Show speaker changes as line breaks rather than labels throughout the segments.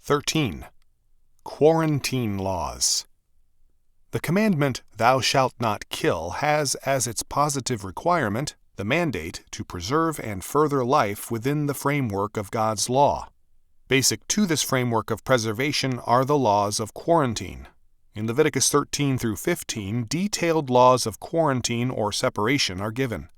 13. Quarantine laws. The commandment, "Thou shalt not kill," has as its positive requirement the mandate to preserve and further life within the framework of God's law. Basic to this framework of preservation are the laws of quarantine. In Leviticus 13 through 15, detailed laws of quarantine or separation are given.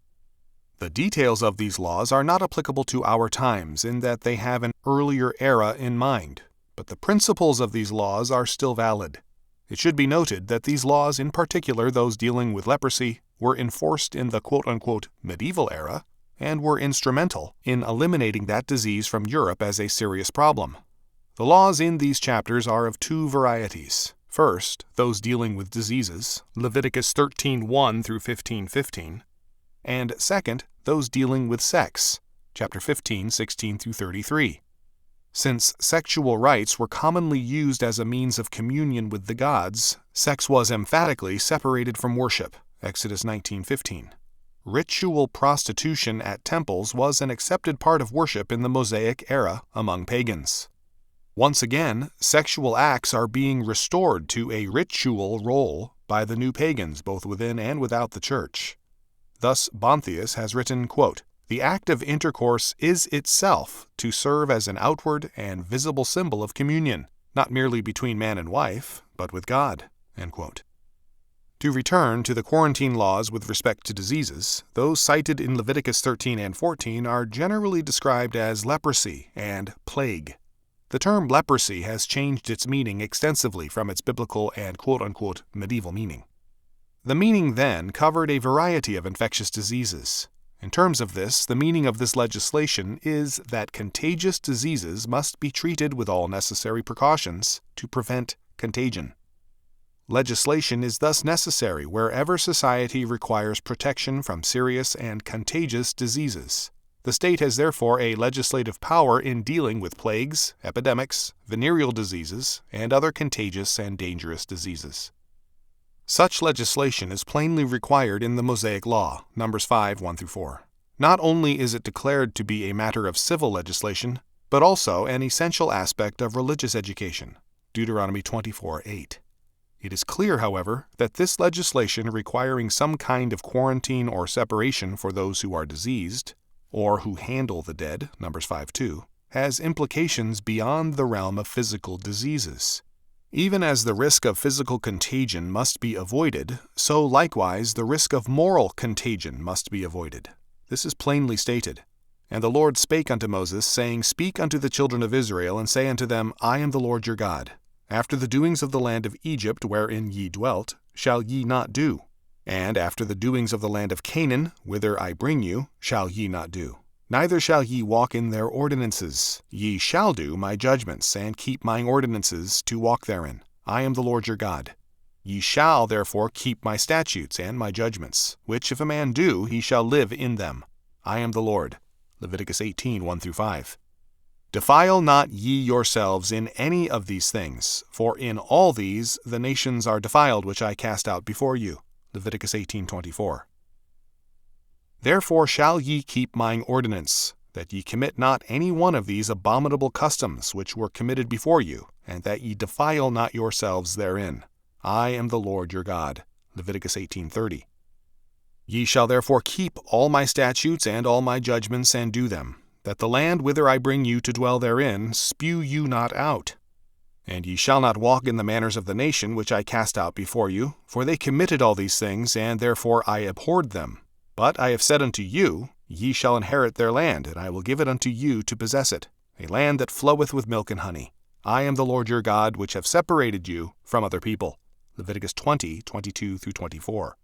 The details of these laws are not applicable to our times in that they have an earlier era in mind, but the principles of these laws are still valid. It should be noted that these laws, in particular those dealing with leprosy, were enforced in the quote-unquote medieval era and were instrumental in eliminating that disease from Europe as a serious problem. The laws in these chapters are of two varieties. First, those dealing with diseases, Leviticus 13:1 through 15:15, and second, those dealing with sex, chapter 15:16 through 33. Since sexual rites were commonly used as a means of communion with the gods, sex was emphatically separated from worship, Exodus 19:15. Ritual prostitution at temples was an accepted part of worship in the Mosaic era among pagans. Once again, sexual acts are being restored to a ritual role by the new pagans both within and without the church. Thus, Bonthius has written, quote, "The act of intercourse is itself to serve as an outward and visible symbol of communion, not merely between man and wife, but with God." End quote. To return to the quarantine laws with respect to diseases, those cited in Leviticus 13 and 14 are generally described as leprosy and plague. The term leprosy has changed its meaning extensively from its biblical and quote-unquote medieval meaning. The meaning then covered a variety of infectious diseases. In terms of this, the meaning of this legislation is that contagious diseases must be treated with all necessary precautions to prevent contagion. Legislation is thus necessary wherever society requires protection from serious and contagious diseases. The state has therefore a legislative power in dealing with plagues, epidemics, venereal diseases, and other contagious and dangerous diseases. Such legislation is plainly required in the Mosaic Law, Numbers 5:1 through 4. Not only is it declared to be a matter of civil legislation, but also an essential aspect of religious education, Deuteronomy 24:8. It is clear, however, that this legislation requiring some kind of quarantine or separation for those who are diseased, or who handle the dead, Numbers 5:2, has implications beyond the realm of physical diseases. Even as the risk of physical contagion must be avoided, so likewise the risk of moral contagion must be avoided. This is plainly stated. "And the Lord spake unto Moses, saying, Speak unto the children of Israel, and say unto them, I am the Lord your God. After the doings of the land of Egypt, wherein ye dwelt, shall ye not do. And after the doings of the land of Canaan, whither I bring you, shall ye not do. Neither shall ye walk in their ordinances. Ye shall do my judgments, and keep mine ordinances, to walk therein. I am the Lord your God. Ye shall therefore keep my statutes and my judgments, which if a man do, he shall live in them. I am the Lord." Leviticus 18:1 through 5. "Defile not ye yourselves in any of these things, for in all these the nations are defiled which I cast out before you." Leviticus 18:24. "Therefore shall ye keep mine ordinance, that ye commit not any one of these abominable customs which were committed before you, and that ye defile not yourselves therein. I am the Lord your God." Leviticus 18:30. "Ye shall therefore keep all my statutes and all my judgments, and do them, that the land whither I bring you to dwell therein spew you not out. And ye shall not walk in the manners of the nation which I cast out before you, for they committed all these things, and therefore I abhorred them. But I have said unto you, Ye shall inherit their land, and I will give it unto you to possess it, a land that floweth with milk and honey. I am the Lord your God, which have separated you from other people." Leviticus 20:22 through 24.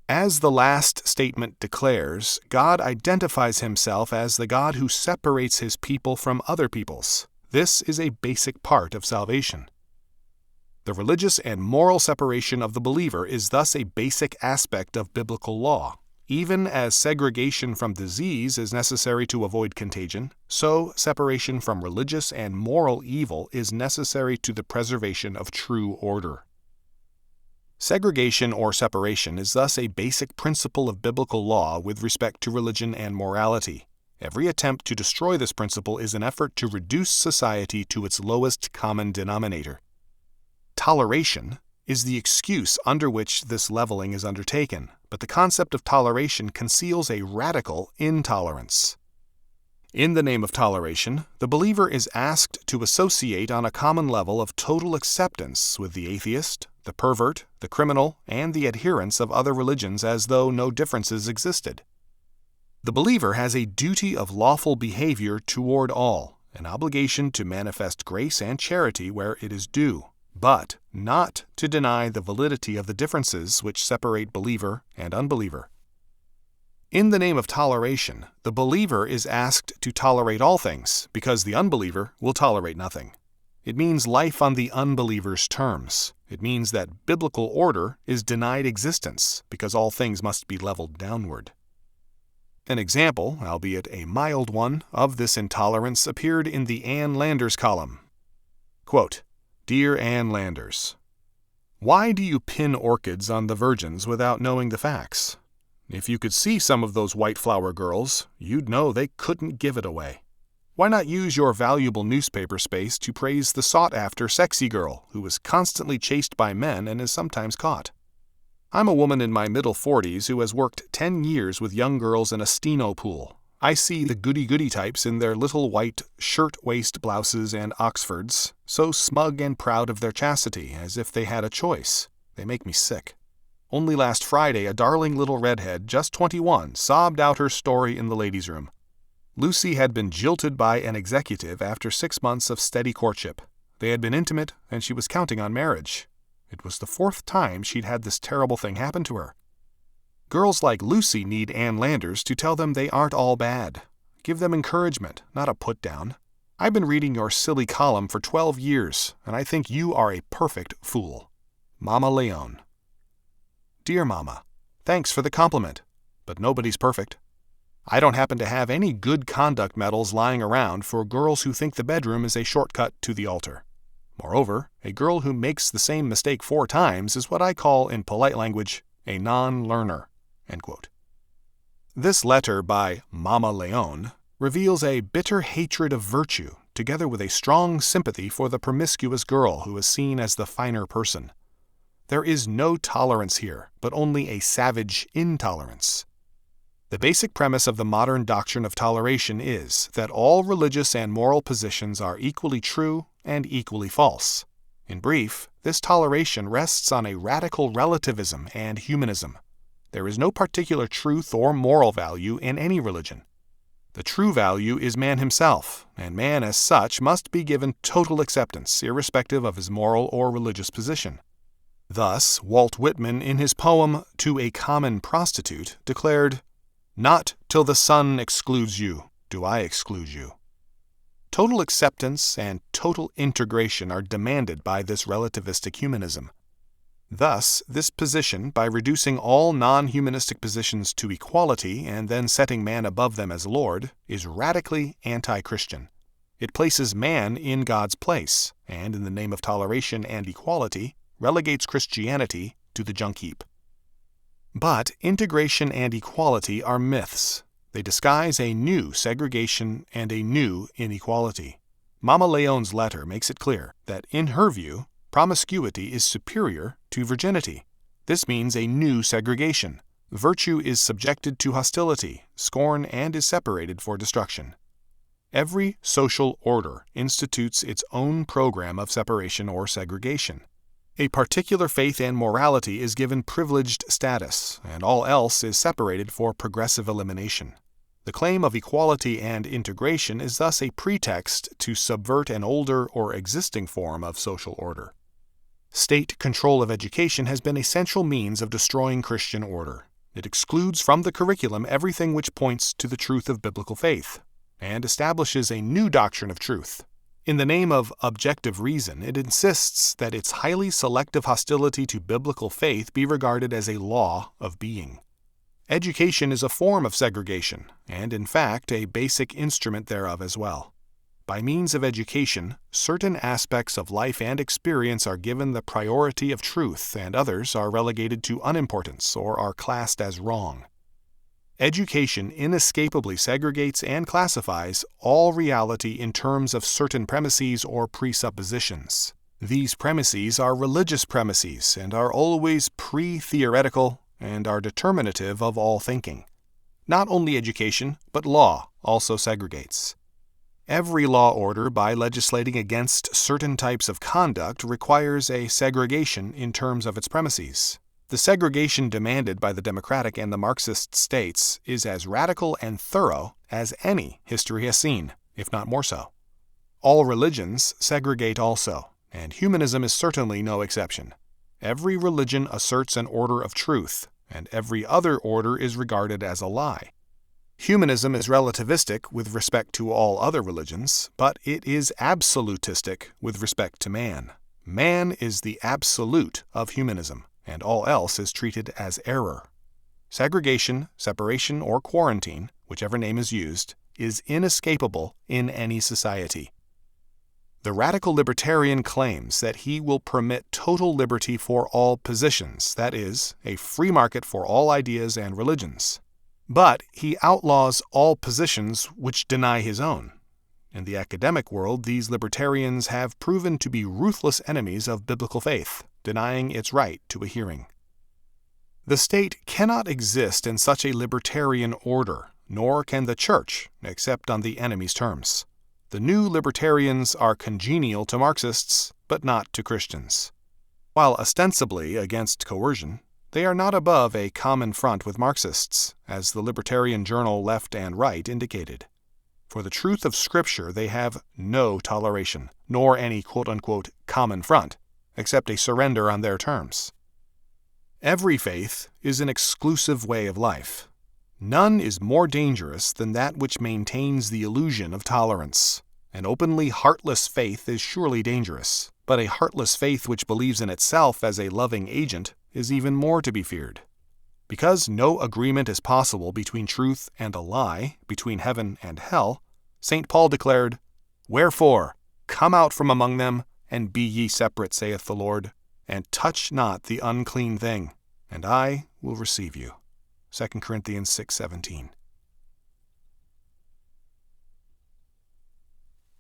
As the last statement declares, God identifies himself as the God who separates his people from other peoples. This is a basic part of salvation. The religious and moral separation of the believer is thus a basic aspect of biblical law. Even as segregation from disease is necessary to avoid contagion, so separation from religious and moral evil is necessary to the preservation of true order. Segregation or separation is thus a basic principle of biblical law with respect to religion and morality. Every attempt to destroy this principle is an effort to reduce society to its lowest common denominator. Toleration is the excuse under which this leveling is undertaken, but the concept of toleration conceals a radical intolerance. In the name of toleration, the believer is asked to associate on a common level of total acceptance with the atheist, the pervert, the criminal, and the adherents of other religions as though no differences existed. The believer has a duty of lawful behavior toward all, an obligation to manifest grace and charity where it is due, but not to deny the validity of the differences which separate believer and unbeliever. In the name of toleration, the believer is asked to tolerate all things because the unbeliever will tolerate nothing. It means life on the unbeliever's terms. It means that biblical order is denied existence because all things must be leveled downward. An example, albeit a mild one, of this intolerance appeared in the Ann Landers column. Quote, "Dear Ann Landers, why do you pin orchids on the virgins without knowing the facts? If you could see some of those white flower girls, you'd know they couldn't give it away. Why not use your valuable newspaper space to praise the sought-after sexy girl who is constantly chased by men and is sometimes caught? I'm a woman in my middle 40s who has worked 10 years with young girls in a steno pool. I see the goody-goody types in their little white shirt-waist blouses and Oxfords, so smug and proud of their chastity, as if they had a choice. They make me sick. Only last Friday, a darling little redhead, just 21, sobbed out her story in the ladies' room. Lucy had been jilted by an executive after 6 months of steady courtship. They had been intimate, and she was counting on marriage. It was the 4th time she'd had this terrible thing happen to her. Girls like Lucy need Ann Landers to tell them they aren't all bad. Give them encouragement, not a put-down. I've been reading your silly column for 12 years, and I think you are a perfect fool. Mama Leone." Dear Mama, thanks for the compliment, but nobody's perfect. I don't happen to have any good conduct medals lying around for girls who think the bedroom is a shortcut to the altar. Moreover, a girl who makes the same mistake 4 times is what I call, in polite language, a non-learner. End quote. This letter by Mama Leone reveals a bitter hatred of virtue, together with a strong sympathy for the promiscuous girl who is seen as the finer person. There is no tolerance here, but only a savage intolerance. The basic premise of the modern doctrine of toleration is that all religious and moral positions are equally true and equally false. In brief, this toleration rests on a radical relativism and humanism. There is no particular truth or moral value in any religion. The true value is man himself, and man as such must be given total acceptance, irrespective of his moral or religious position. Thus, Walt Whitman, in his poem To a Common Prostitute, declared, "Not till the sun excludes you do I exclude you." Total acceptance and total integration are demanded by this relativistic humanism. Thus, this position, by reducing all non-humanistic positions to equality and then setting man above them as Lord, is radically anti-Christian. It places man in God's place, and in the name of toleration and equality, relegates Christianity to the junk heap. But integration and equality are myths. They disguise a new segregation and a new inequality. Mama Leone's letter makes it clear that, in her view, promiscuity is superior to virginity. This means a new segregation. Virtue is subjected to hostility, scorn, and is separated for destruction. Every social order institutes its own program of separation or segregation. A particular faith and morality is given privileged status, and all else is separated for progressive elimination. The claim of equality and integration is thus a pretext to subvert an older or existing form of social order. State control of education has been a central means of destroying Christian order. It excludes from the curriculum everything which points to the truth of biblical faith, and establishes a new doctrine of truth. In the name of objective reason, it insists that its highly selective hostility to biblical faith be regarded as a law of being. Education is a form of segregation, and in fact a basic instrument thereof as well. By means of education, certain aspects of life and experience are given the priority of truth, and others are relegated to unimportance or are classed as wrong. Education inescapably segregates and classifies all reality in terms of certain premises or presuppositions. These premises are religious premises and are always pre-theoretical and are determinative of all thinking. Not only education, but law also segregates. Every law order, by legislating against certain types of conduct, requires a segregation in terms of its premises. The segregation demanded by the democratic and the Marxist states is as radical and thorough as any history has seen, if not more so. All religions segregate also, and humanism is certainly no exception. Every religion asserts an order of truth, and every other order is regarded as a lie. Humanism is relativistic with respect to all other religions, but it is absolutistic with respect to man. Man is the absolute of humanism, and all else is treated as error. Segregation, separation, or quarantine, whichever name is used, is inescapable in any society. The radical libertarian claims that he will permit total liberty for all positions, that is, a free market for all ideas and religions. But he outlaws all positions which deny his own. In the academic world, these libertarians have proven to be ruthless enemies of biblical faith, denying its right to a hearing. The state cannot exist in such a libertarian order, nor can the church, except on the enemy's terms. The new libertarians are congenial to Marxists, but not to Christians. While ostensibly against coercion, they are not above a common front with Marxists, as the libertarian journal Left and Right indicated. For the truth of Scripture they have no toleration, nor any quote-unquote common front, except a surrender on their terms. Every faith is an exclusive way of life. None is more dangerous than that which maintains the illusion of tolerance. An openly heartless faith is surely dangerous, but a heartless faith which believes in itself as a loving agent is even more to be feared. Because no agreement is possible between truth and a lie, between heaven and hell, St. Paul declared, "Wherefore, come out from among them, and be ye separate, saith the Lord, and touch not the unclean thing, and I will receive you." 2 Corinthians 6:17.